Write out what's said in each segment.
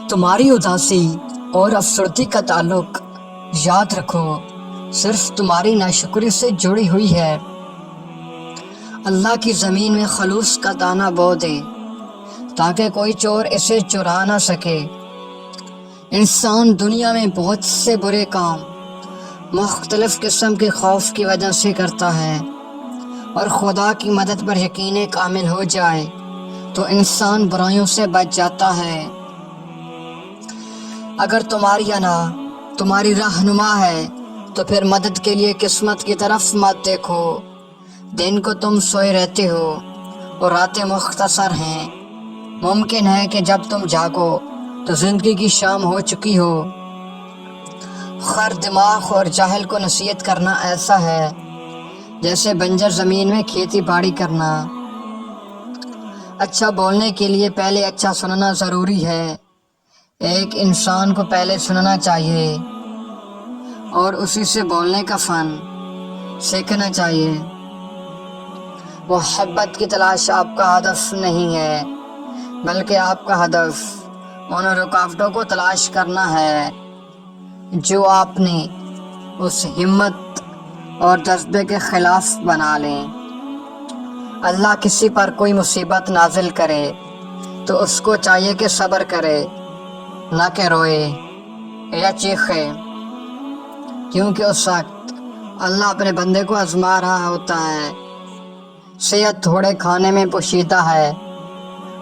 تمہاری اداسی اور افسردگی کا تعلق یاد رکھو صرف تمہاری ناشکری سے جڑی ہوئی ہے۔ اللہ کی زمین میں خلوص کا دانہ بو دے تاکہ کوئی چور اسے چرا نہ سکے۔ انسان دنیا میں بہت سے برے کام مختلف قسم کے خوف کی وجہ سے کرتا ہے، اور خدا کی مدد پر یقین کامل ہو جائے تو انسان برائیوں سے بچ جاتا ہے۔ اگر تمہاری انا تمہاری رہنما ہے تو پھر مدد کے لیے قسمت کی طرف مت دیکھو۔ دن کو تم سوئے رہتے ہو اور راتیں مختصر ہیں۔ ممکن ہے کہ جب تم جاگو تو زندگی کی شام ہو چکی ہو۔ خر دماغ اور جاہل کو نصیحت کرنا ایسا ہے جیسے بنجر زمین میں کھیتی باڑی کرنا۔ اچھا بولنے کے لیے پہلے اچھا سننا ضروری ہے۔ ایک انسان کو پہلے سننا چاہیے اور اسی سے بولنے کا فن سیکھنا چاہیے۔ محبت کی تلاش آپ کا ہدف نہیں ہے، بلکہ آپ کا ہدف ان رکاوٹوں کو تلاش کرنا ہے جو آپ نے اس ہمت اور جذبے کے خلاف بنا لیں۔ اللہ کسی پر کوئی مصیبت نازل کرے تو اس کو چاہیے کہ صبر کرے، نہ کہ روئے یا چیخے، کیونکہ اس وقت اللہ اپنے بندے کو آزما رہا ہوتا ہے۔ صحت تھوڑے کھانے میں پوشیدہ ہے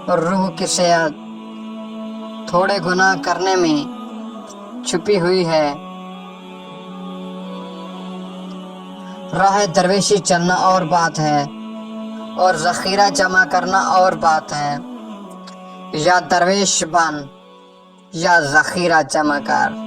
اور روح کی صحت تھوڑے گناہ کرنے میں چھپی ہوئی ہے۔ راہ درویشی چلنا اور بات ہے اور ذخیرہ جمع کرنا اور بات ہے۔ یا درویش بن یا ذخیرہ جمع کر۔